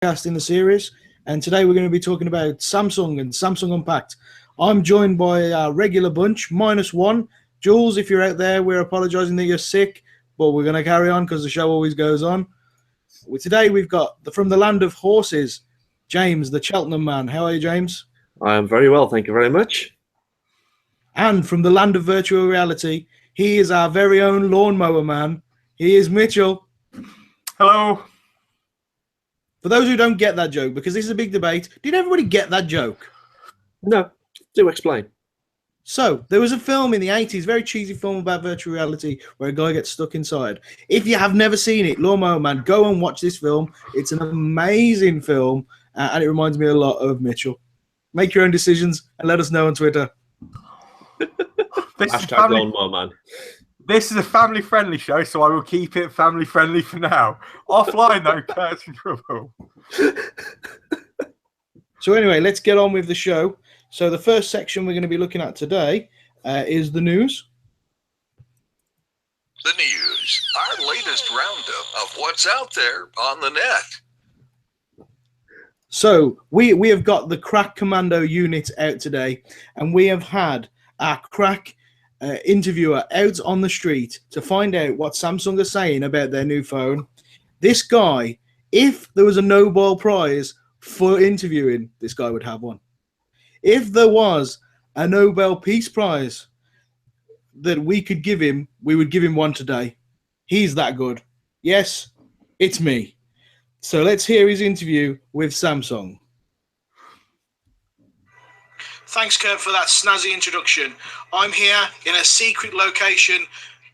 podcast in the series, and today we're going to be talking about Samsung and Samsung Unpacked. I'm joined by our regular bunch, minus one. Jules, if you're out there, we're apologising that you're sick, but we're going to carry on because the show always goes on. Today we've got from the land of horses, James, the Cheltenham man. How are you, James? I am very well, thank you very much. And from the land of virtual reality, he is our very own lawnmower man. He is Mitchell. Hello. For those who don't get that joke, because this is a big debate, did everybody get that joke? No, do explain. So, there was a film in the 80s, very cheesy film about virtual reality, where a guy gets stuck inside. If you have never seen it, Lawnmower Man, go and watch this film. It's an amazing film, and it reminds me a lot of Mitchell. Make your own decisions and let us know on Twitter. Hashtag Lawnmower Man. This is a family-friendly show, so I will keep it family-friendly for now. Offline, though, Kurt's in trouble. So anyway, let's get on with the show. So the first section we're going to be looking at today is the news. The news, our latest roundup of what's out there on the net. So we have got the Crack Commando unit out today, and we have had our Crack interviewer out on the street to find out what Samsung are saying about their new phone. This guy, if there was a Nobel Prize for interviewing, this guy would have one. If there was a Nobel Peace Prize that we could give him, we would give him one today. He's that good. Yes, it's me. So let's hear his interview with Samsung. Thanks, Kurt, for that snazzy introduction. I'm here in a secret location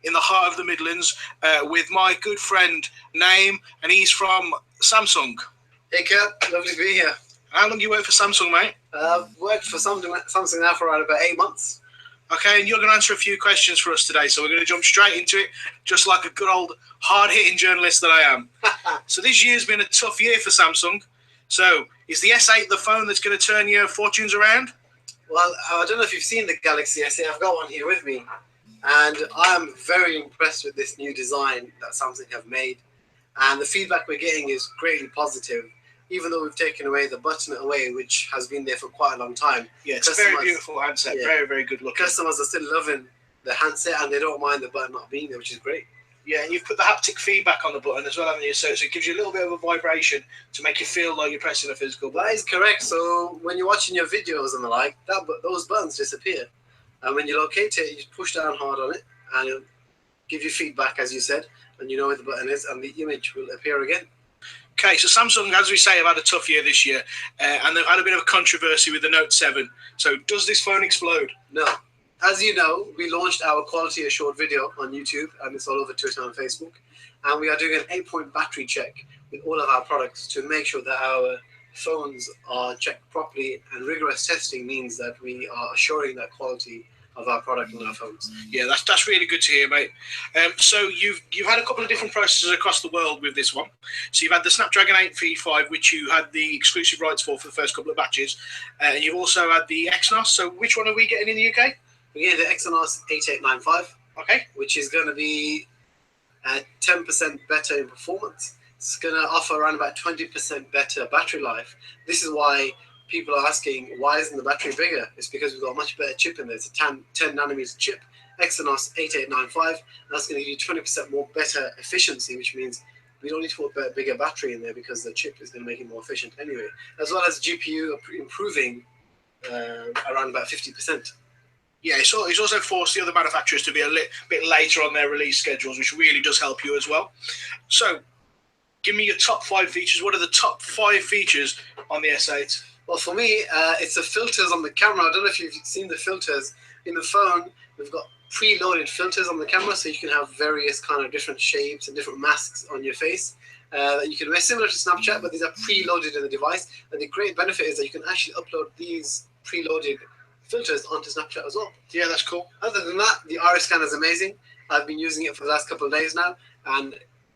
in the heart of the Midlands with my good friend, Naeem, and he's from Samsung. Hey, Kurt. Lovely to be here. How long do you work for Samsung, mate? I've worked for Samsung now for around about 8 months. Okay, and you're going to answer a few questions for us today, so we're going to jump straight into it, just like a good old hard-hitting journalist that I am. So this year's been a tough year for Samsung. So is the S8 the phone that's going to turn your fortunes around? Well, I don't know if you've seen the Galaxy S8. I've got one here with me, and I'm very impressed with this new design that Samsung have made. And the feedback we're getting is greatly positive, even though we've taken away the button away, which has been there for quite a long time. Yeah, it's a very beautiful handset, very, very good looking. Customers are still loving the handset, and they don't mind the button not being there, which is great. Yeah, and you've put the haptic feedback on the button as well, haven't you? So it gives you a little bit of a vibration to make you feel like you're pressing a physical button. That is correct. So when you're watching your videos and the like, those buttons disappear. And when you locate it, you push down hard on it, and it'll give you feedback, as you said, and you know where the button is, and the image will appear again. Okay, so Samsung, as we say, have had a tough year this year, and they've had a bit of a controversy with the Note 7. So does this phone explode? No. As you know, we launched our quality assured video on YouTube, and it's all over Twitter and Facebook. And we are doing an 8-point battery check with all of our products to make sure that our phones are checked properly, and rigorous testing means that we are assuring that quality of our product on our phones. Yeah, that's really good to hear, mate. So you've had a couple of different processors across the world with this one. So you've had the Snapdragon 8 V5, which you had the exclusive rights for the first couple of batches, and you've also had the Exynos. So which one are we getting in the UK? We get the Exynos 8895, okay, which is going to be 10% better in performance. It's going to offer around about 20% better battery life. This is why people are asking, why isn't the battery bigger? It's because we've got a much better chip in there. It's a 10 nanometer chip, Exynos 8895. That's going to give you 20% more better efficiency, which means we don't need to put a bigger battery in there because the chip is going to make it more efficient anyway. As well as GPU improving around about 50%. Yeah, it's also forced the other manufacturers to be a bit later on their release schedules, which really does help you as well. So, give me your top 5 features. What are the top 5 features on the S8? Well, for me, it's the filters on the camera. I don't know if you've seen the filters. In the phone, we've got preloaded filters on the camera, so you can have various kind of different shapes and different masks on your face that you can wear, similar to Snapchat, but these are preloaded in the device. And the great benefit is that you can actually upload these preloaded filters onto Snapchat as well. Yeah, that's cool. Other than that, the iris scanner is amazing. I've been using it for the last couple of days now, and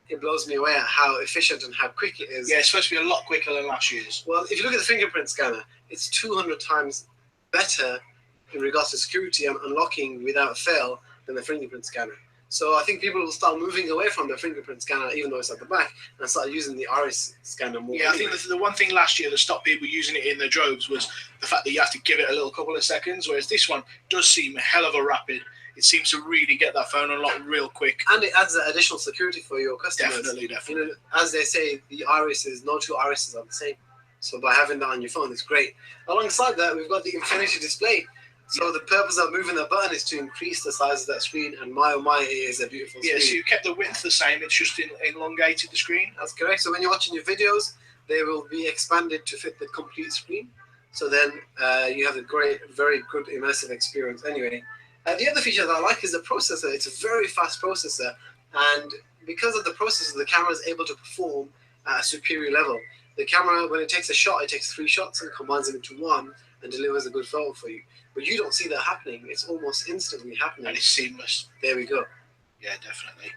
it blows me away at how efficient and how quick it is. Yeah, it's supposed to be a lot quicker than last year's. Well, if you look at the fingerprint scanner, it's 200 times better in regards to security and unlocking without fail than the fingerprint scanner. So I think people will start moving away from the fingerprint scanner, even though it's at the back, and start using the iris scanner more. Yeah, I think the one thing last year that stopped people using it in their droves was the fact that you have to give it a little couple of seconds, whereas this one does seem a hell of a rapid. It seems to really get that phone unlocked real quick. And it adds additional security for your customers. Definitely. You know, as they say, the irises, no two irises are the same. So by having that on your phone, it's great. Alongside that, we've got the infinity display. So the purpose of moving the button is to increase the size of that screen, and my oh my, it is a beautiful screen. Yeah, so you kept the width the same, it's just elongated the screen. That's correct. So when you're watching your videos, they will be expanded to fit the complete screen. So then you have a great, very good immersive experience anyway. The other feature that I like is the processor. It's a very fast processor, and because of the processor, the camera is able to perform at a superior level. The camera, when it takes a shot, it takes 3 shots and combines them into one and delivers a good photo for you. But you don't see that happening. It's almost instantly happening. And it's seamless. There we go. Yeah, definitely.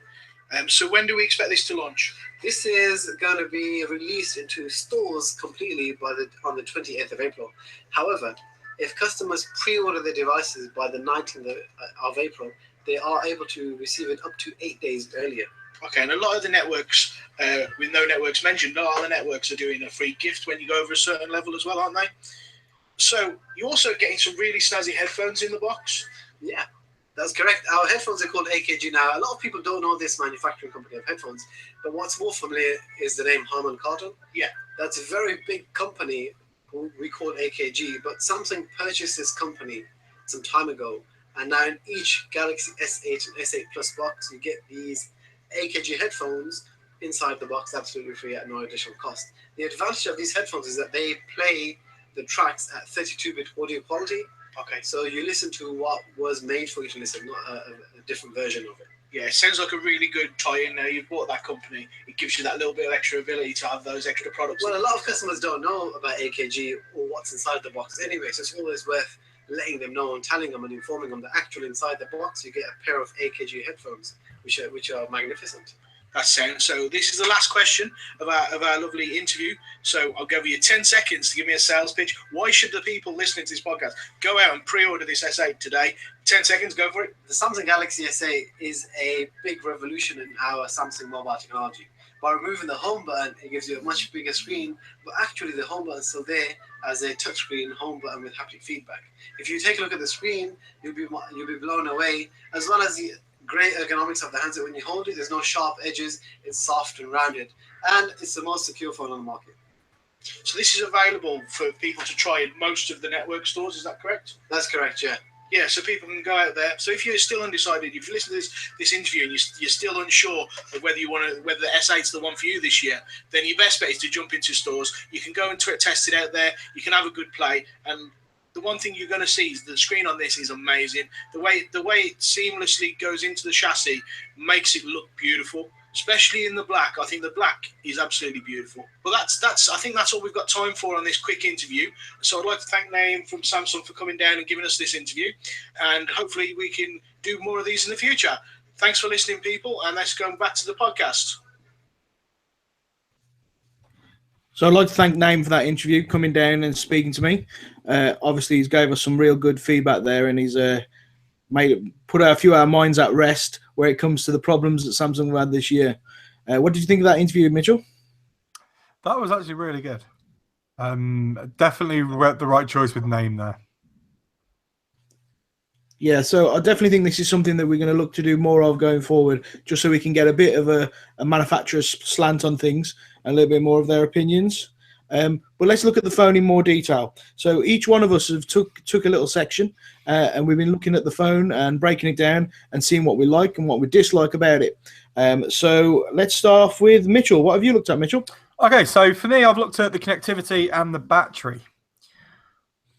So when do we expect this to launch? This is going to be released into stores completely on the 28th of April. However, if customers pre-order their devices by the 19th of April, they are able to receive it up to 8 days earlier. Okay, and a lot of the networks, with no networks mentioned, a lot of the networks are doing a free gift when you go over a certain level as well, aren't they? So you're also getting some really snazzy headphones in the box. Yeah, that's correct. Our headphones are called AKG now. A lot of people don't know this manufacturing company of headphones, but what's more familiar is the name Harman Kardon. Yeah. That's a very big company who we call AKG, but Samsung purchased this company some time ago, and now in each Galaxy S8 and S8 Plus box, you get these AKG headphones inside the box absolutely free at no additional cost. The advantage of these headphones is that they play the tracks at 32-bit audio quality. Okay. So you listen to what was made for you to listen, not a different version of it. Yeah, it sounds like a really good tie-in there. You've bought that company. It gives you that little bit of extra ability to have those extra products. Well, a lot of customers don't know about AKG or what's inside the box anyway, so it's always worth letting them know and telling them and informing them that actually inside the box you get a pair of AKG headphones, which are magnificent. That sounds. So this is the last question of our lovely interview. So I'll give you 10 seconds to give me a sales pitch. Why should the people listening to this podcast go out and pre-order this S8 today? 10 seconds, go for it. The Samsung Galaxy S8 is a big revolution in our Samsung mobile technology. By removing the home button, it gives you a much bigger screen, but actually the home button is still there as a touchscreen home button with haptic feedback. If you take a look at the screen, you'll be blown away, as well as the great ergonomics of the handset. When you hold it, there's no sharp edges, it's soft and rounded, and it's the most secure phone on the market. So this is available for people to try in most of the network stores, is that correct? That's correct, yeah. Yeah, so people can go out there. So if you're still undecided, if you listen to this interview and you're still unsure of whether the S8's the one for you this year, then your best bet is to jump into stores. You can go and test it out there. You can have a good play, and the one thing you're going to see is the screen on this is amazing. The way it seamlessly goes into the chassis makes it look beautiful, especially in the black. I think the black is absolutely beautiful. But I think that's all we've got time for on this quick interview. So I'd like to thank Naeem from Samsung for coming down and giving us this interview, and hopefully we can do more of these in the future. Thanks for listening, people, and let's go back to the podcast. So I'd like to thank Naeem for that interview, coming down and speaking to me. Obviously, he's gave us some real good feedback there, and he's put a few of our minds at rest where it comes to the problems that Samsung have had this year. What did you think of that interview, Mitchell? That was actually really good. Definitely the right choice with Naeem there. Yeah, so I definitely think this is something that we're going to look to do more of going forward, just so we can get a bit of a manufacturer's slant on things and a little bit more of their opinions. But let's look at the phone in more detail. So each one of us have took a little section, and we've been looking at the phone and breaking it down and seeing what we like and what we dislike about it. So let's start off with Mitchell. What have you looked at, Mitchell? Okay, so for me, I've looked at the connectivity and the battery.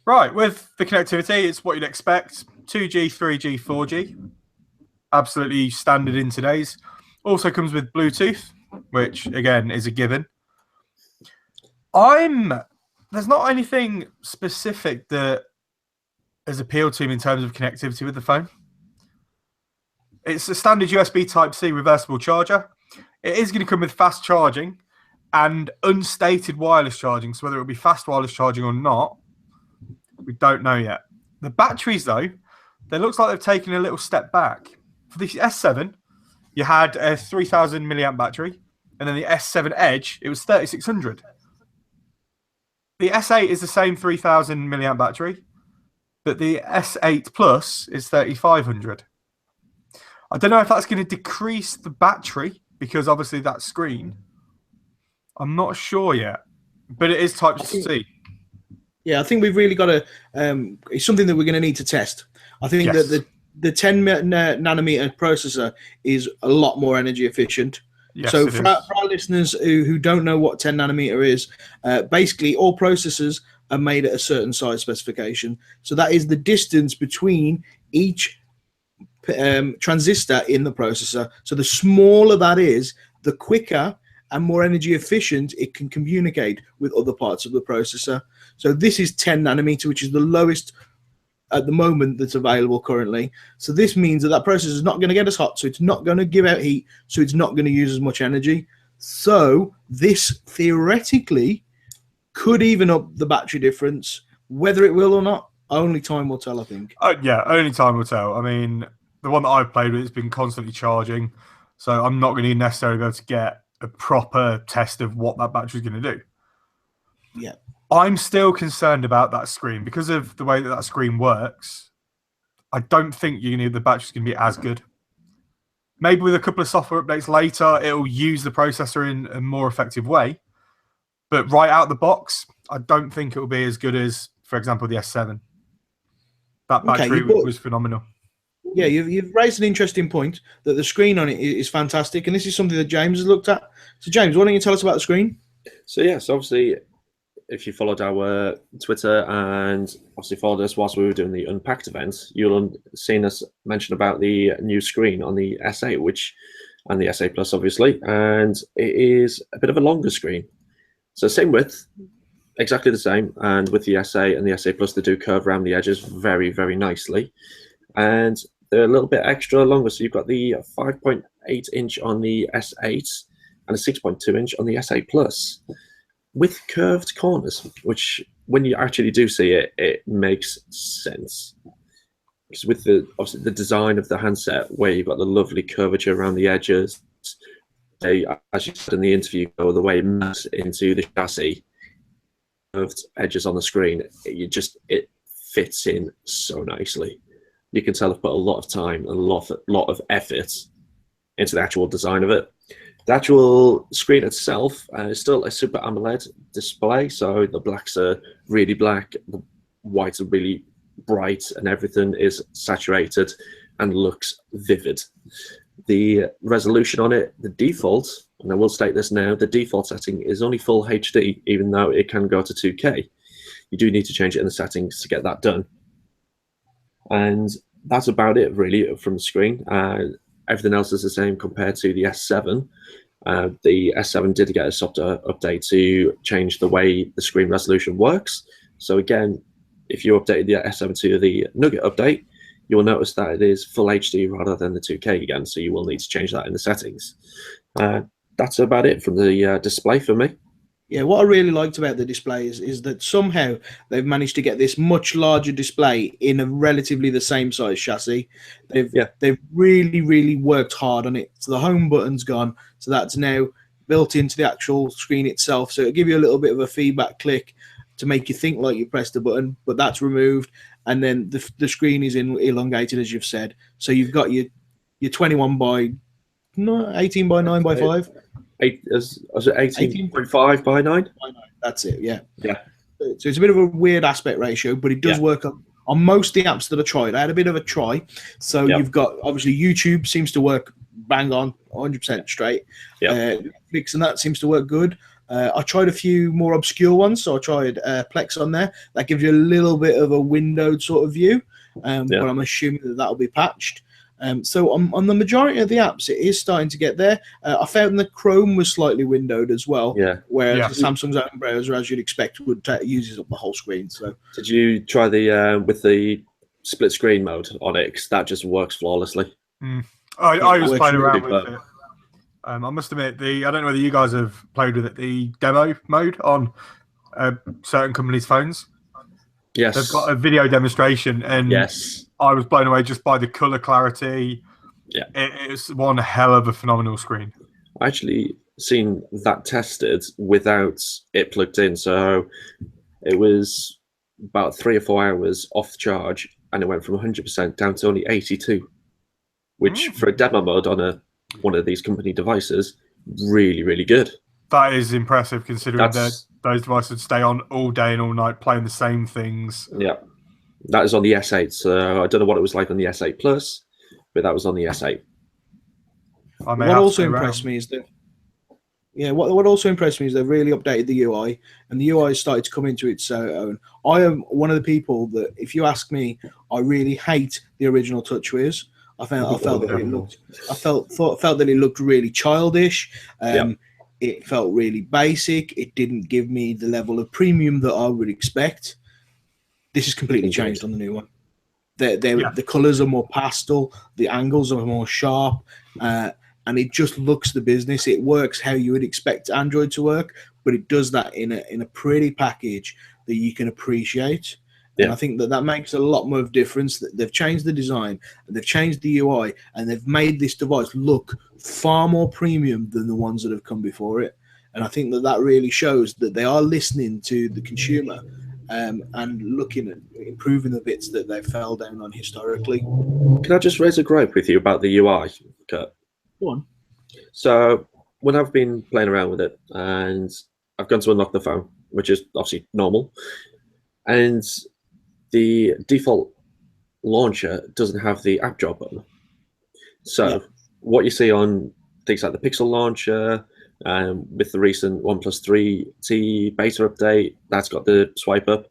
Right, with the connectivity, it's what you'd expect. 2G, 3G, 4G. Absolutely standard in today's. Also comes with Bluetooth, which, again, is a given. There's not anything specific that has appealed to me in terms of connectivity with the phone. It's a standard USB Type-C reversible charger. It is going to come with fast charging and unstated wireless charging. So whether it will be fast wireless charging or not, we don't know yet. The batteries, though, they looks like they've taken a little step back. For the S7, you had a 3,000 milliamp battery, and then the S7 Edge, it was 3,600. The S8 is the same 3,000 milliamp battery, but the S8 Plus is 3,500. I don't know if that's going to decrease the battery because obviously that screen. I'm not sure yet, but it is Type C. Yeah, I think we've really got to. It's something that we're going to need to test. I think Yes. that the 10 nanometer processor is a lot more energy efficient. Yes, So it for is. our listeners who don't know what 10 nanometer is, basically all processors are made at a certain size specification. So that is the distance between each transistor in the processor. So the smaller that is, the quicker and more energy efficient it can communicate with other parts of the processor. So this is 10 nanometer, which is the lowest at the moment that's available currently. So this means that processor is not going to get as hot, so it's not going to give out heat, so it's not going to use as much energy. So this theoretically could even up the battery difference. Whether it will or not, only time will tell, I think. Yeah, only time will tell. I mean, the one that I've played with has been constantly charging, so I'm not going to necessarily be able to get a proper test of what that battery is going to do. Yeah. I'm still concerned about that screen because of the way that screen works. I don't think the battery's going to be as good. Maybe with a couple of software updates later, it'll use the processor in a more effective way. But right out the box, I don't think it will be as good as, for example, the S7. That battery was phenomenal. Yeah, you've raised an interesting point that the screen on it is fantastic, and this is something that James has looked at. So, James, why don't you tell us about the screen? So, yes, obviously, if you followed our Twitter and obviously followed us whilst we were doing the Unpacked event, you'll have seen us mention about the new screen on the S8, and the S8 Plus, obviously, and it is a bit of a longer screen. So, same width, exactly the same, and with the S8 and the S8 Plus, they do curve around the edges very, very nicely, and they're a little bit extra longer. So you've got the 5.8 inch on the S8 and a 6.2 inch on the S8 Plus, with curved corners, which when you actually do see it, it makes sense. Because with obviously the design of the handset, where you've got the lovely curvature around the edges, they, as you said in the interview, go the way it moves into the chassis, curved edges on the screen, it fits in so nicely. You can tell I've put a lot of time and a lot of effort into the actual design of it. The actual screen itself is still a Super AMOLED display, so the blacks are really black, the whites are really bright, and everything is saturated and looks vivid. The resolution on it, the default, and I will state this now, the default setting is only full HD, even though it can go to 2K. You do need to change it in the settings to get that done. And that's about it, really, from the screen. Everything else is the same compared to the S7. The S7 did get a software update to change the way the screen resolution works. So again, if you updated the S7 to the Nugget update, you will notice that it is full HD rather than the 2K again. So you will need to change that in the settings. That's about it from the display for me. Yeah, what I really liked about the display is that somehow they've managed to get this much larger display in a relatively the same size chassis. They've really, really worked hard on it. So the home button's gone. So that's now built into the actual screen itself. So it'll give you a little bit of a feedback click to make you think like you pressed the button, but that's removed. And then the screen is elongated, as you've said. So you've got your 18 by 9 by 5. 18.5 by 9? That's it, yeah. Yeah. So it's a bit of a weird aspect ratio, but it does work on most of the apps that I tried. I had a bit of a try. So you've got, obviously, YouTube seems to work bang on, 100% straight. Netflix and that seems to work good. I tried a few more obscure ones. So I tried Plex on there. That gives you a little bit of a windowed sort of view, but I'm assuming that that'll be patched. So on the majority of the apps, it is starting to get there. I found the Chrome was slightly windowed as well, whereas Samsung's own browser, as you'd expect, uses up the whole screen. So, did you try the with the split screen mode on it? Because that just works flawlessly. I was playing around with it. I must admit, I don't know whether you guys have played with it, the demo mode on certain companies' phones. Yes. They've got a video demonstration, and I was blown away just by the color clarity, Yeah. It's one hell of a phenomenal screen. I actually seen that tested without it plugged in. So it was about 3 or 4 hours off the charge, and it went from 100% down to only 82, which for a demo mode on one of these company devices, really, really good. That is impressive considering that That's- those devices stay on all day and all night playing the same things. Yeah. That is on the S8. So I don't know what it was like on the S8 Plus, but that was on the S8. What also impressed me is that what also impressed me is they've really updated the UI, and the UI has started to come into its own. I am one of the people that, if you ask me, I really hate the original TouchWiz. I felt that it looked, felt that it looked really childish. It felt really basic. It didn't give me the level of premium that I would expect. This is completely changed on the new one. The colors are more pastel, the angles are more sharp, and it just looks the business. It works how you would expect Android to work, but it does that in a pretty package that you can appreciate. And I think that makes a lot more of difference. That they've changed the design, they've changed the UI, and they've made this device look far more premium than the ones that have come before it. And I think that really shows that they are listening to the consumer and looking at improving the bits that they fell down on historically. Can I just raise a gripe with you about the UI, Kurt? Go on. So when I've been playing around with it and I've gone to unlock the phone, which is obviously normal, and the default launcher doesn't have the app drawer button. So what you see on things like the Pixel launcher, with the recent OnePlus 3T beta update, that's got the swipe up.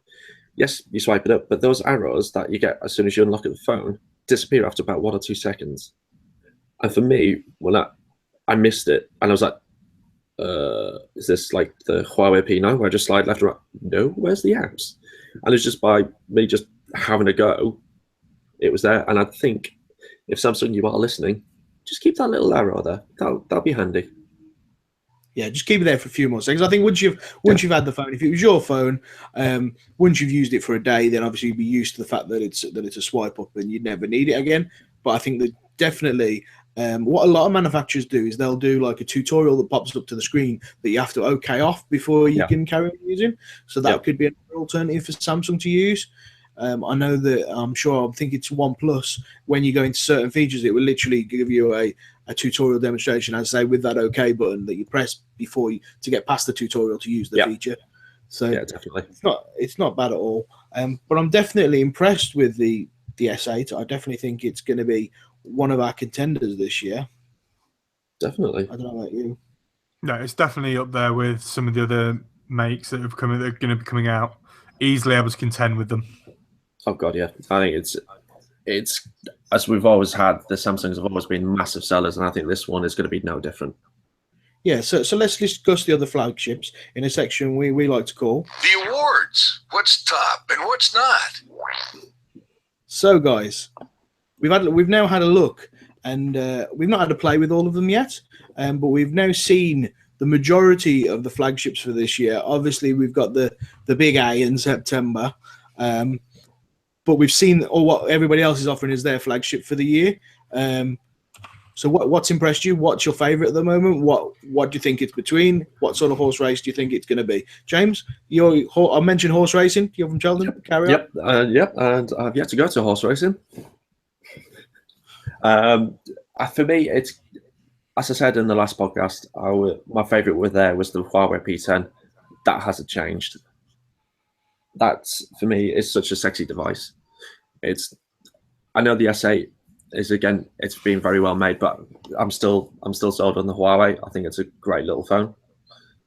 Yes, you swipe it up, but those arrows that you get as soon as you unlock the phone disappear after about 1 or 2 seconds. And for me, when I missed it, and I was like, is this like the Huawei P9 where I just slide left and right? No, where's the apps? And it's just by me just having a go, it was there. And I think if Samsung, you are listening, just keep that little arrow there. That'll be handy. Yeah, just keep it there for a few more seconds. I think once you've had the phone, if it was your phone, once you've used it for a day, then obviously you'd be used to the fact that it's a swipe up and you'd never need it again. But I think that definitely what a lot of manufacturers do is they'll do like a tutorial that pops up to the screen that you have to OK off before you can carry on using. So that could be another alternative for Samsung to use. I know that I think it's OnePlus, when you go into certain features, it will literally give you a tutorial demonstration, as I say, with that OK button that you press to get past the tutorial to use the feature. So definitely, it's not bad at all. But I'm definitely impressed with the S8. I definitely think it's going to be one of our contenders this year. Definitely. I don't know about you. No, it's definitely up there with some of the other makes that are going to be coming out. Easily able to contend with them. Oh god, yeah. I think it's as we've always had, the Samsungs have always been massive sellers, and I think this one is going to be no different. Yeah, so let's discuss the other flagships in a section we like to call the awards. What's top and what's not? So, guys, we've now had a look, and we've not had a play with all of them yet, but we've now seen the majority of the flagships for this year. Obviously, we've got the big A in September, but we've seen what everybody else is offering as their flagship for the year. So what's impressed you? What's your favourite at the moment? What do you think it's between? What sort of horse race do you think it's going to be? James, I mentioned horse racing. You're from Cheltenham. Carry on. And I've yet to go to horse racing. For me, it's, as I said in the last podcast, my favourite was the Huawei P10. That hasn't changed. That's, for me, is such a sexy device. I know the S8 is, again, it's been very well made, but I'm still sold on the Huawei. I think it's a great little phone.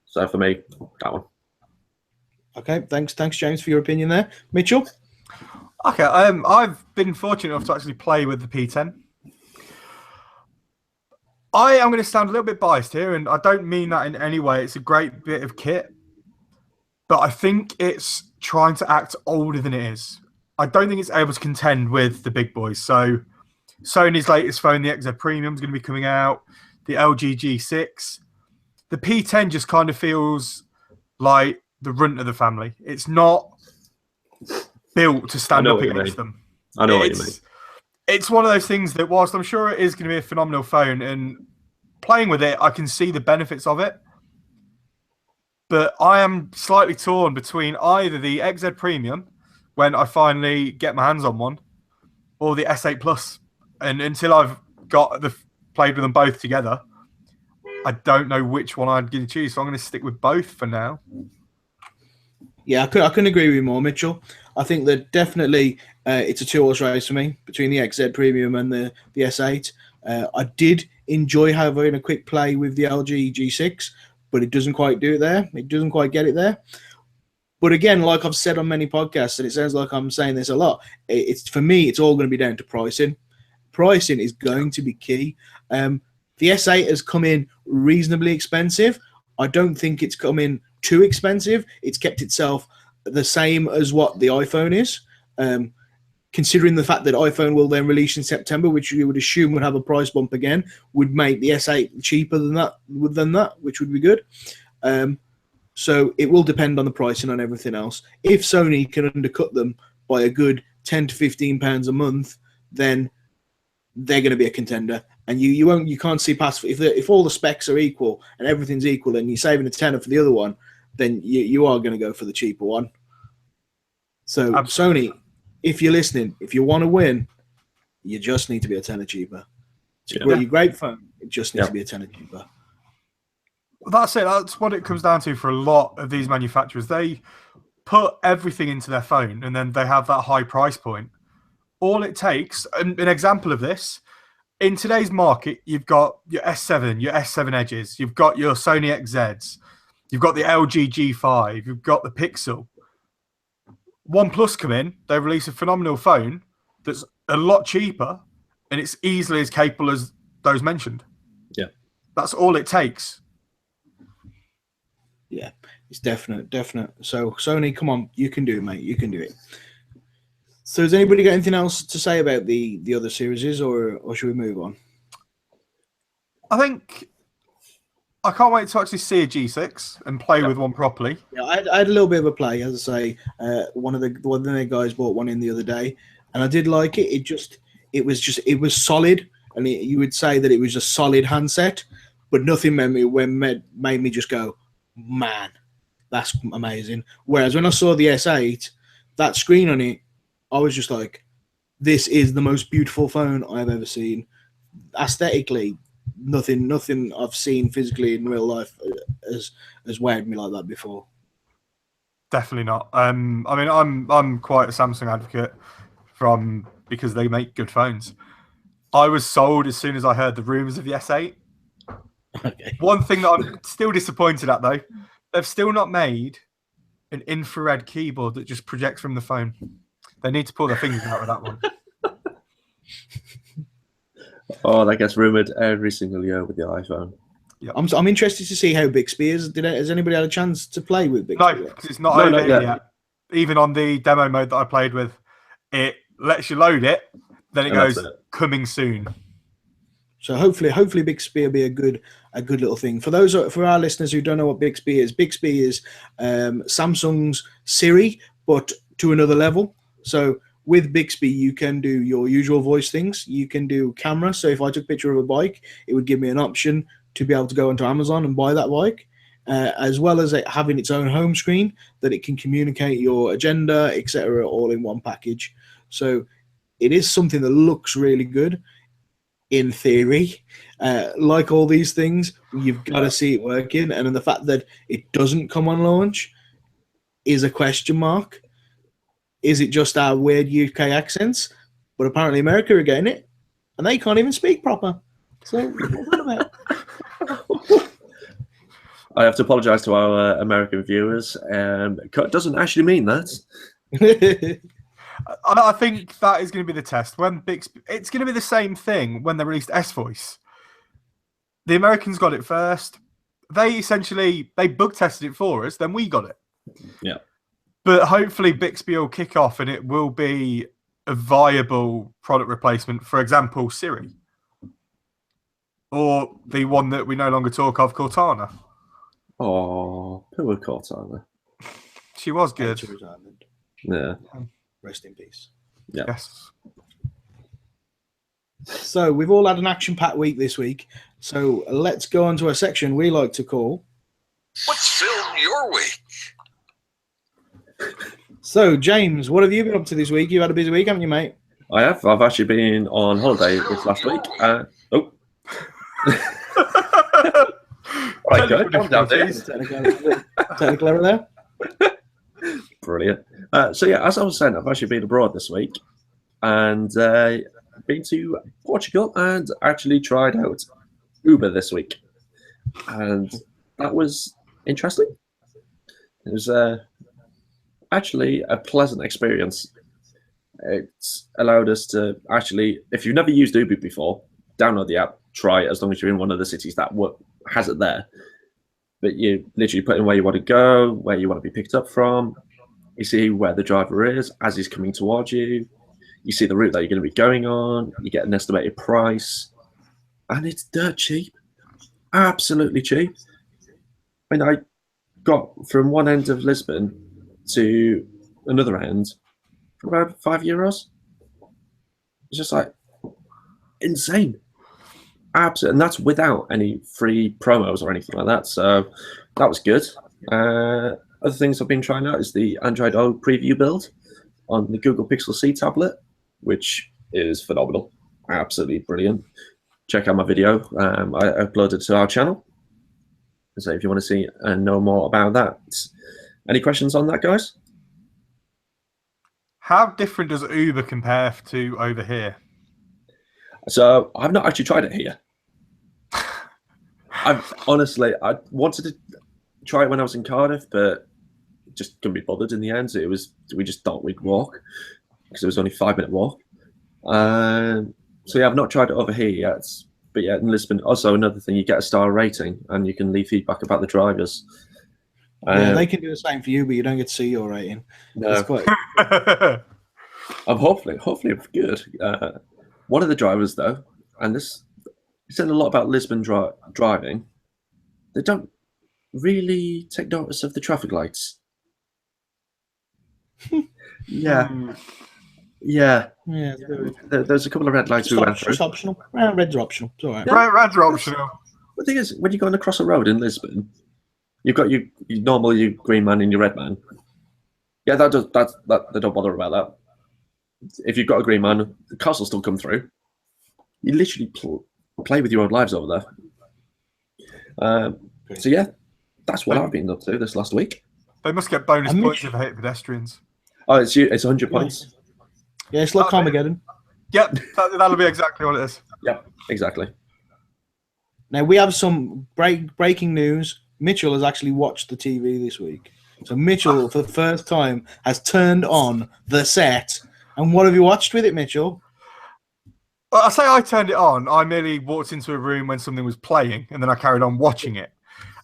So for me, that one. Okay, thanks James for your opinion there. Mitchell? Okay, I've been fortunate enough to actually play with the P10. I am going to sound a little bit biased here, and I don't mean that in any way. It's a great bit of kit, but I think it's trying to act older than it is. I don't think it's able to contend with the big boys. So Sony's latest phone, the XZ Premium, is going to be coming out. The LG G6. The P10 just kind of feels like the runt of the family. It's not built to stand up against them. I know what you mean. it's one of those things that whilst I'm sure it is going to be a phenomenal phone and playing with it, I can see the benefits of it. But I am slightly torn between either the XZ Premium, when I finally get my hands on one, or the S8 Plus. And until I've played with them both together, I don't know which one I'm going to choose. So I'm going to stick with both for now. Yeah, I couldn't agree with you more, Mitchell. I think that definitely it's a two-horse race for me between the XZ Premium and the S8. I did enjoy having a quick play with the LG G6, but it doesn't quite do it there. It doesn't quite get it there. But again, like I've said on many podcasts, and it sounds like I'm saying this a lot, it's for me, it's all going to be down to pricing. Pricing is going to be key. The S8 has come in reasonably expensive. I don't think it's come in too expensive. It's kept itself the same as what the iPhone is. Considering the fact that iPhone will then release in September, which you would assume would have a price bump again, would make the S8 cheaper than that, which would be good. So it will depend on the pricing on everything else. If Sony can undercut them by a good £10 to £15 a month, then they're going to be a contender. And you can't see past if all the specs are equal and everything's equal, and you're saving a tenner for the other one, then you are going to go for the cheaper one. So Sony, if you're listening, if you want to win, you just need to be a tenner cheaper. It's a great phone. It just needs to be a tenner cheaper. That's it. That's what it comes down to for a lot of these manufacturers. They put everything into their phone, and then they have that high price point. All it takes, an example of this, in today's market, you've got your S7, your S7 Edges, you've got your Sony XZs, you've got the LG G5, you've got the Pixel. OnePlus come in, they release a phenomenal phone that's a lot cheaper, and it's easily as capable as those mentioned. Yeah. That's all it takes. Yeah, it's definite. So Sony, come on, you can do it, mate. You can do it. So has anybody got anything else to say about the other series, or should we move on? I think I can't wait to actually see a G6 and play with one properly. Yeah, I had a little bit of a play, as I say. One of the guys bought one in the other day, and I did like it. It was solid, and you would say that it was a solid handset, but nothing made me just go, man, that's amazing. Whereas when I saw the S8, that screen on it, I was just like, this is the most beautiful phone I've ever seen. Aesthetically, nothing I've seen physically in real life has wowed me like that before. Definitely not. I mean, I'm quite a Samsung advocate because they make good phones. I was sold as soon as I heard the rumors of the S8. Okay. One thing that I'm still disappointed at, though, they've still not made an infrared keyboard that just projects from the phone. They need to pull their fingers out with that one. Oh, that gets rumored every single year with the iPhone. Yep. I'm interested to see how Bixby is. Has anybody had a chance to play with Bixby? No, because it's not over yet. Even on the demo mode that I played with, it lets you load it, then it goes coming soon. So hopefully Bixby will be a good little thing. For our listeners who don't know what Bixby is Samsung's Siri, but to another level. So with Bixby, you can do your usual voice things. You can do camera. So if I took a picture of a bike, it would give me an option to be able to go onto Amazon and buy that bike, as well as it having its own home screen that it can communicate your agenda, etc., all in one package. So it is something that looks really good. In theory, like all these things, you've got to see it working, and then the fact that it doesn't come on launch is a question mark. Is it just our weird UK accents? But apparently America are getting it, and they can't even speak proper. So what's that about? I have to apologise to our American viewers. It doesn't actually mean that. I think that is going to be the test. When Bixby, it's going to be the same thing when they released S-Voice. The Americans got it first. They bug tested it for us, then we got it. Yeah. But hopefully Bixby will kick off and it will be a viable product replacement. For example, Siri. Or the one that we no longer talk of, Cortana. Oh, poor Cortana. She was good. Yeah. Rest in peace. Yeah. Yes. So we've all had an action-packed week this week. So let's go on to a section we like to call... What's filled your week? So, James, what have you been up to this week? You've had a busy week, haven't you, mate? I have. I've actually been on holiday this last week. Oh. Right, good. Calm down, Dave. Technical error there. Brilliant. So yeah, as I was saying, I've actually been abroad this week and been to Portugal and actually tried out Uber this week, and that was interesting. It was actually a pleasant experience. It's allowed us to actually, if you've never used Uber before, download the app, try it as long as you're in one of the cities that has it there. But you literally put in where you want to go, where you want to be picked up from. You see where the driver is as he's coming towards you. You see the route that you're going to be going on. You get an estimated price. And it's dirt cheap. Absolutely cheap. I mean, I got from one end of Lisbon to another end for about €5. It's just like insane. Absolutely. And that's without any free promos or anything like that. So that was good. Other things I've been trying out is the Android O preview build on the Google Pixel C tablet, which is phenomenal. Absolutely brilliant. Check out my video. I uploaded to our channel. So if you want to see and know more about that. Any questions on that, guys? How different does Uber compare to over here? So I've not actually tried it here. I wanted to try it when I was in Cardiff, but just couldn't be bothered in the end. We just thought we'd walk because it was only a 5-minute walk. So yeah, I've not tried it over here yet. But yeah, in Lisbon, also another thing, you get a star rating and you can leave feedback about the drivers. Yeah, they can do the same for you, but you don't get to see your rating. No. Quite... I'm hopefully it's good. One of the drivers though, and this said a lot about Lisbon driving, they don't really take notice of the traffic lights. Yeah. Yeah. There's a couple of red lights we went through. It's optional. Reds are optional. It's all right. Yeah. Reds are optional. The thing is, when you're going across a road in Lisbon, you've got your green man and your red man. Yeah, that they don't bother about that. If you've got a green man, the cars will still come through. You literally play with your own lives over there. So yeah, that's what I've been up to this last week. They must get bonus points if they hit pedestrians. Oh, it's 100 points. Yeah, it's like Carmageddon. Yep, that'll be exactly what it is. Yep, exactly. Now we have some breaking news. Mitchell has actually watched the TV this week. So Mitchell, for the first time, has turned on the set. And what have you watched with it, Mitchell? Well, I say I turned it on. I merely walked into a room when something was playing, and then I carried on watching it.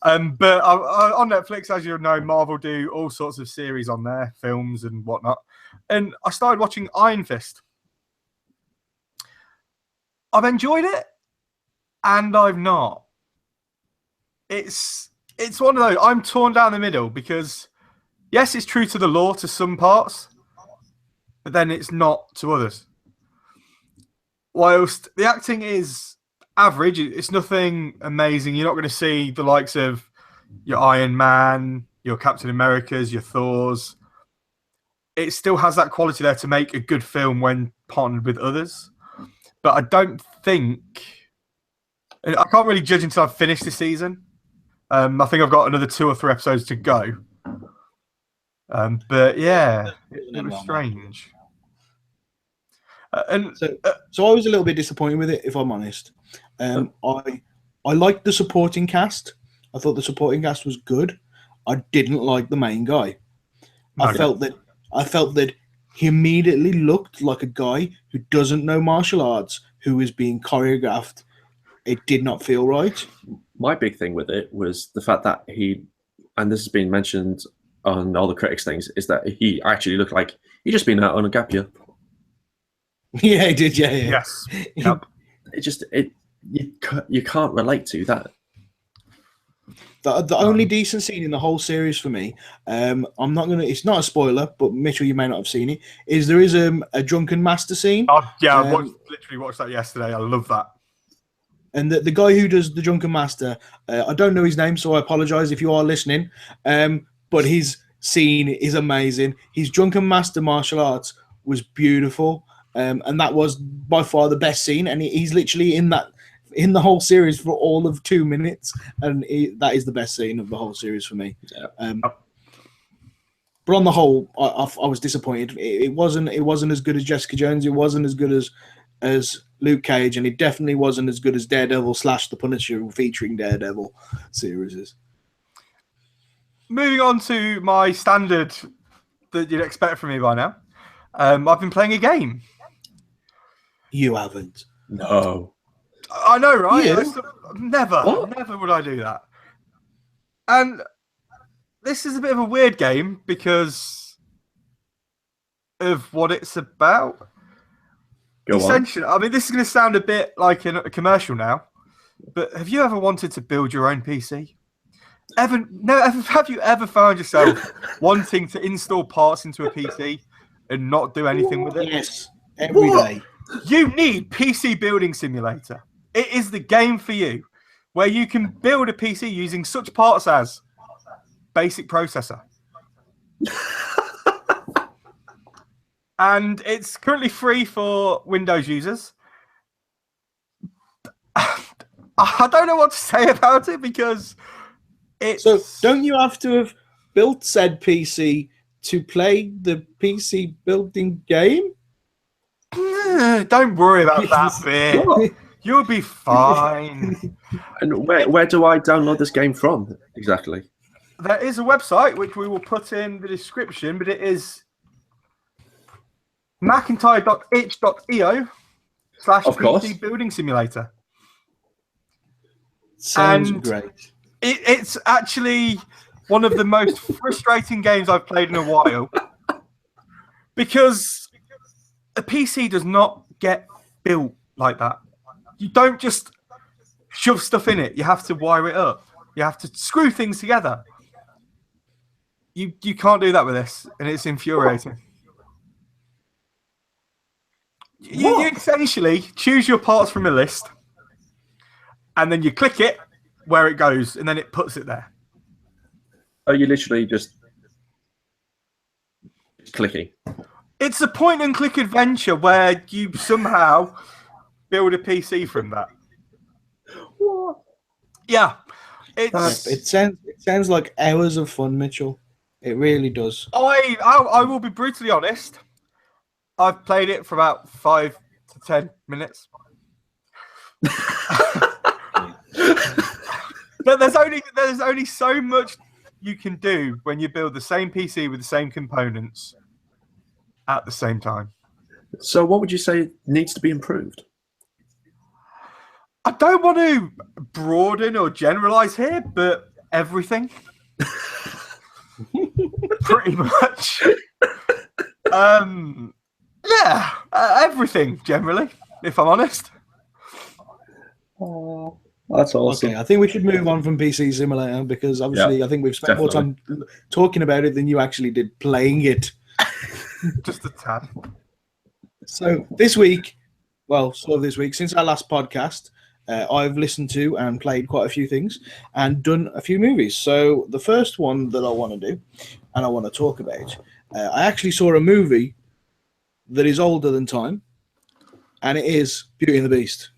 But on Netflix, as you know, Marvel do all sorts of series on there, films and whatnot. And I started watching Iron Fist. I've enjoyed it, and I've not. It's one of those. I'm torn down the middle because, yes, it's true to the lore to some parts, but then it's not to others. Whilst the acting is average, it's nothing amazing. You're not going to see the likes of your Iron Man, your Captain Americas, your Thors. It still has that quality there to make a good film when partnered with others. But I don't think... I can't really judge until I've finished the season. I think I've got another 2 or 3 episodes to go. But yeah, it was strange. So I was a little bit disappointed with it, if I'm honest. I liked the supporting cast. I thought the supporting cast was good. I didn't like the main guy. I felt that he immediately looked like a guy who doesn't know martial arts, who is being choreographed. It did not feel right. My big thing with it was the fact that and this has been mentioned on all the critics things, is that he actually looked like he'd just been out on a gap year. Yeah, he did. Yeah. Yes. Yep. You can't relate to that. The only decent scene in the whole series for me, I'm not gonna. It's not a spoiler, but Mitchell, you may not have seen it. Is there is a drunken master scene? Oh, yeah, I literally watched that yesterday. I love that. And the guy who does the drunken master, I don't know his name, so I apologize if you are listening. But his scene is amazing. His drunken master martial arts was beautiful, and that was by far the best scene. And he's literally in the whole series for all of 2 minutes, and that is the best scene of the whole series for me. Yeah. But on the whole, I was disappointed. It wasn't as good as Jessica Jones. It wasn't as good as Luke Cage, and it definitely wasn't as good as Daredevil / The Punisher featuring Daredevil series. Moving on to my standard that you'd expect from me by now. I've been playing a game. You haven't. No. I know, right? You? Never would I do that. And this is a bit of a weird game because of what it's about. Go on. Essentially, I mean, this is going to sound a bit like a commercial now, but have you ever wanted to build your own PC? Have you ever found yourself wanting to install parts into a PC and not do anything with it? Yes, every day. You need PC Building Simulator. It is the game for you, where you can build a PC using such parts as basic processor. And it's currently free for Windows users. I don't know what to say about it because it's... So don't you have to have built said PC to play the PC building game? Don't worry about that bit. You'll be fine. And where do I download this game from exactly? There is a website which we will put in the description, but it is macintyre.itch.io/PC Building Simulator. Sounds And great. It's actually one of the most frustrating games I've played in a while because a PC does not get built like that. You don't just shove stuff in it. You have to wire it up. You have to screw things together. You can't do that with this, and it's infuriating. You essentially choose your parts from a list, and then you click it where it goes, and then it puts it there. Oh, you literally just clicking. It's a point-and-click adventure where you somehow build a PC from that. What? Yeah, It sounds like hours of fun, Mitchell. It really does. I will be brutally honest. I've played it for about 5 to 10 minutes. But there's only so much you can do when you build the same PC with the same components at the same time. So what would you say needs to be improved? I don't want to broaden or generalize here, but everything. Pretty much. Everything generally, if I'm honest. Oh, that's awesome. Okay, I think we should move on from PC Simulator because obviously I think we've spent more time talking about it than you actually did playing it. Just a tad. So this week, since our last podcast, I've listened to and played quite a few things and done a few movies. So the first one that I want to do and I want to talk about, I actually saw a movie that is older than time, and it is Beauty and the Beast.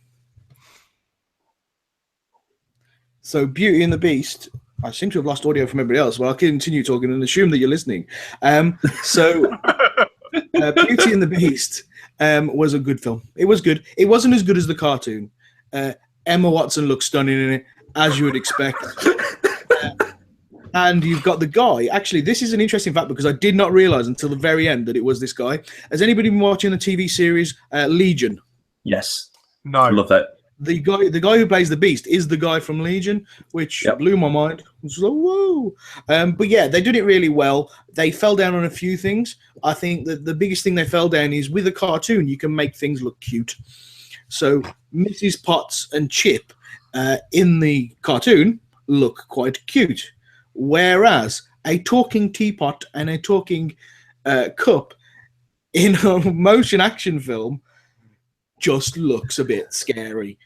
So Beauty and the Beast, I seem to have lost audio from everybody else, but I'll continue talking and assume that you're listening. Beauty and the Beast was a good film. It was good. It wasn't as good as the cartoon. Emma Watson looks stunning in it, as you would expect. And you've got the guy. Actually, this is an interesting fact because I did not realize until the very end that it was this guy. Has anybody been watching the TV series Legion? Yes. No. I love that. The guy who plays the Beast is the guy from Legion, which blew my mind. It was like, whoa. But yeah, they did it really well. They fell down on a few things. I think that the biggest thing they fell down is with a cartoon, you can make things look cute. So Mrs. Potts and Chip in the cartoon look quite cute, whereas a talking teapot and a talking cup in a motion action film just looks a bit scary.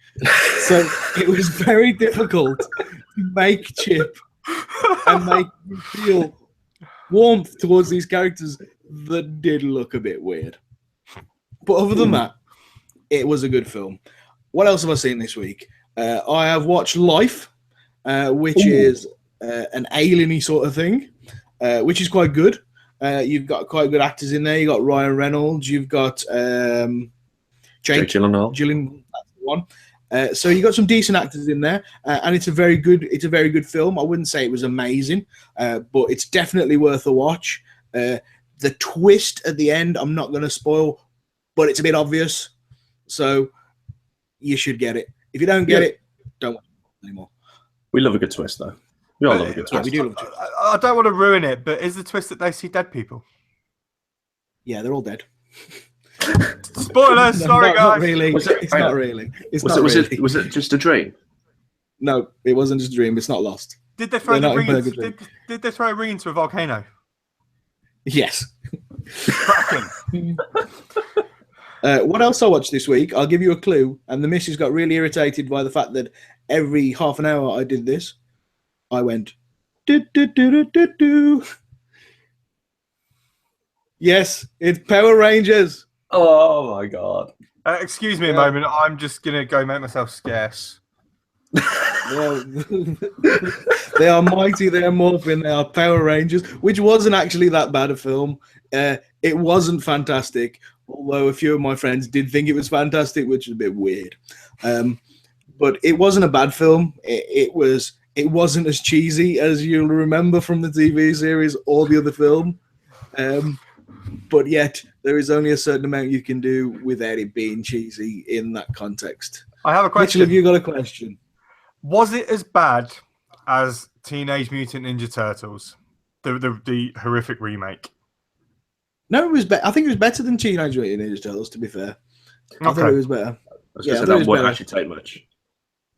So it was very difficult to make Chip and make you feel warmth towards these characters that did look a bit weird. But other than that, it was a good film. What else have I seen this week? I have watched Life, which is an alien-y sort of thing, which is quite good. You've got quite good actors in there. You've got Ryan Reynolds. You've got Jake Gyllenhaal. That's the one. So you got some decent actors in there, and it's a very good film. I wouldn't say it was amazing, but it's definitely worth a watch. The twist at the end, I'm not going to spoil, but it's a bit obvious, so you should get it. If you don't get it, don't watch it anymore. We love a good twist, though. We all love a good twist. We do love a twist. I don't want to ruin it, but is the twist that they see dead people? Yeah, they're all dead. Spoilers, sorry, guys. Not really. It's not really. Was it just a dream? No, it wasn't just a dream. It's not lost. Did they throw did they throw a ring into a volcano? Yes. Cracking. What else I watched this week? I'll give you a clue. And the missus got really irritated by the fact that every half an hour I did this, I went, do, do, do, do, do, do. Yes, it's Power Rangers. Oh my god. Excuse me a moment. I'm just going to go make myself scarce. Well, they are mighty, they are morphin, they are Power Rangers, which wasn't actually that bad a film. It wasn't fantastic, although a few of my friends did think it was fantastic, which is a bit weird. But it wasn't a bad film. It wasn't as cheesy as you'll remember from the TV series or the other film. But yet, there is only a certain amount you can do without it being cheesy in that context. I have a question. Mitchell, have you got a question? Was it as bad as Teenage Mutant Ninja Turtles, the horrific remake? No, it was. I think it was better than Teenage Mutant Ninja Turtles. To be fair, I thought it was better. I was going to say that won't actually take much.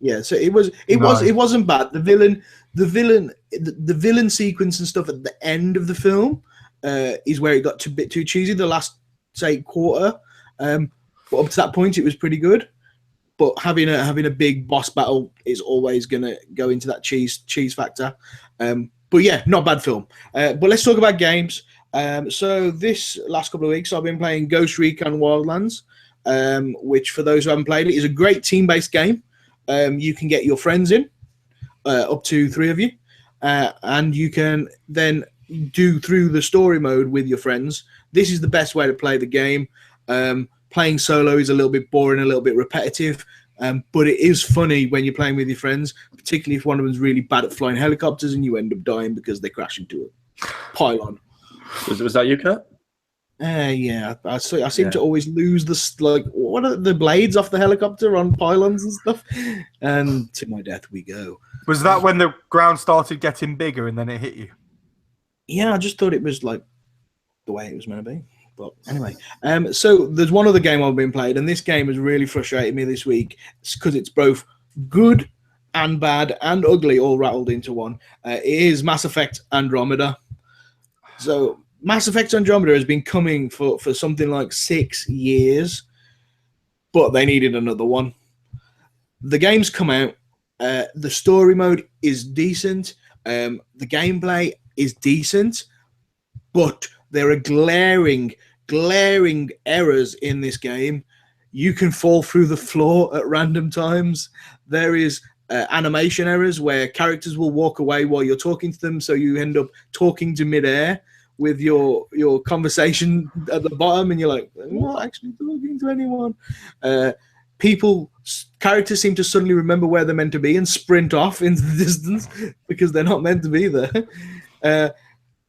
Yeah, so it wasn't bad. The villain sequence and stuff at the end of the film is where it got a bit too cheesy. The last, say, quarter, but up to that point, it was pretty good. But having a big boss battle is always going to go into that cheese factor. But yeah, not a bad film. But let's talk about games. So this last couple of weeks, I've been playing Ghost Recon Wildlands, which for those who haven't played it, is a great team-based game. You can get your friends in, up to 3 of you, and you can then do through the story mode with your friends. This is the best way to play the game. Playing solo is a little bit boring, a little bit repetitive, but it is funny when you're playing with your friends, particularly if one of them's really bad at flying helicopters and you end up dying because they crash into a pylon. Was that you, Kurt? Yeah, I seem to always lose what are the blades off the helicopter on pylons and stuff, and to my death we go. Was that when the ground started getting bigger and then it hit you? Yeah, I just thought it was like the way it was meant to be. But anyway, so there's one other game I've been playing, and this game has really frustrated me this week because it's both good and bad and ugly all rattled into one. It is Mass Effect Andromeda. So Mass Effect Andromeda has been coming for something like 6 years, but they needed another one. The game's come out. The story mode is decent. The gameplay is decent, but there are glaring errors in this game. You can fall through the floor at random times. There is animation errors where characters will walk away while you're talking to them, so you end up talking to midair with your conversation at the bottom, and you're like, I'm not actually talking to anyone. Characters seem to suddenly remember where they're meant to be and sprint off into the distance because they're not meant to be there.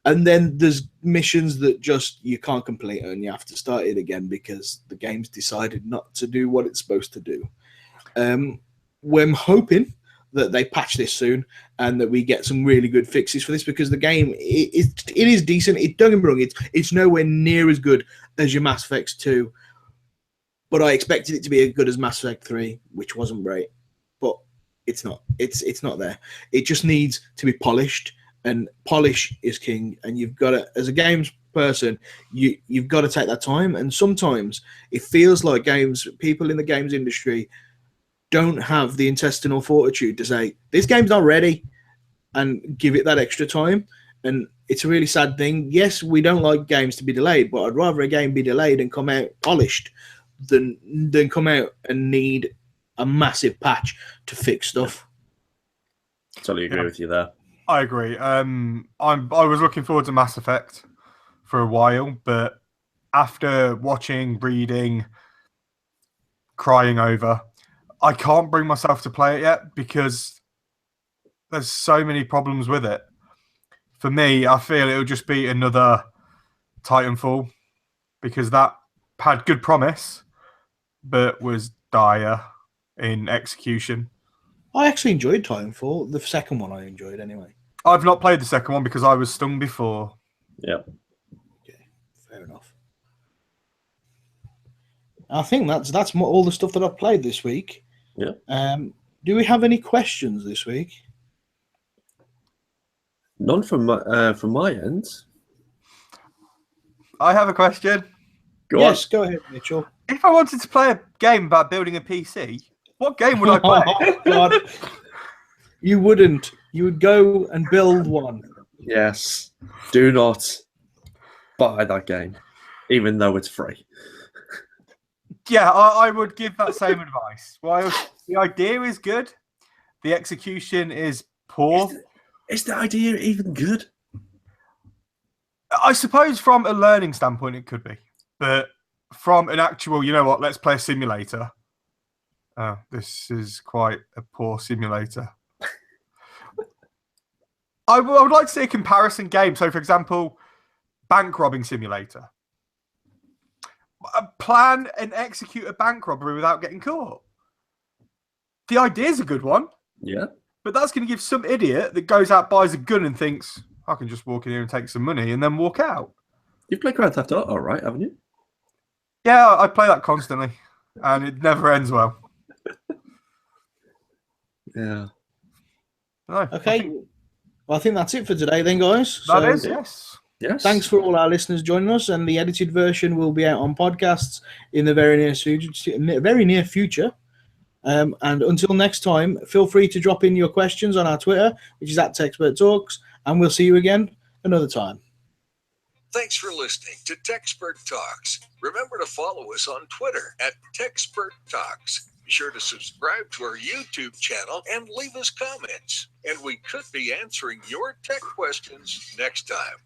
And then there's missions that just you can't complete and you have to start it again because the game's decided not to do what it's supposed to do. We're hoping that they patch this soon and that we get some really good fixes for this because the game it is decent. Don't get me wrong, it's nowhere near as good as your Mass Effect 2, but I expected it to be as good as Mass Effect 3, which wasn't great. But it's not. It's not there. It just needs to be polished, and polish is king. And you've got to, as a games person, you've got to take that time. And sometimes it feels like people in the games industry don't have the intestinal fortitude to say this game's not ready and give it that extra time. And it's a really sad thing. Yes, we don't like games to be delayed, but I'd rather a game be delayed and come out polished than come out and need a massive patch to fix stuff. Totally agree with you there. I agree. I was looking forward to Mass Effect for a while, but after watching, reading, crying over, I can't bring myself to play it yet because there's so many problems with it. For me, I feel it'll just be another Titanfall because that had good promise, but was dire in execution. I actually enjoyed Titanfall. The second one I enjoyed anyway. I've not played the second one because I was stung before. Yeah. Okay, fair enough. I think that's all the stuff that I've played this week. Yeah. Do we have any questions this week? None from my end. I have a question. Go ahead, Mitchell. If I wanted to play a game about building a PC, what game would I play? Oh, God. You wouldn't. You would go and build one. Yes. Do not buy that game, even though it's free. Yeah, I would give that same advice. While the idea is good, the execution is poor. Is the idea even good? I suppose from a learning standpoint, it could be. But from an actual, you know what, let's play a simulator. This is quite a poor simulator. I would like to see a comparison game. So, for example, bank robbing simulator. Plan and execute a bank robbery without getting caught. The idea is a good one. Yeah. But that's going to give some idiot that goes out, buys a gun and thinks, I can just walk in here and take some money and then walk out. You've played Grand Theft Auto, right? Haven't you? Yeah, I play that constantly. And it never ends well. Yeah. No, Okay. I think that's it for today then, guys. That is, yes. Yes. Thanks for all our listeners joining us, and the edited version will be out on podcasts in the very near future. And until next time, feel free to drop in your questions on our Twitter, which is @TechSpertTalks, and we'll see you again another time. Thanks for listening to TechSpert Talks. Remember to follow us on Twitter @TechSpertTalks. Be sure to subscribe to our YouTube channel and leave us comments. And we could be answering your tech questions next time.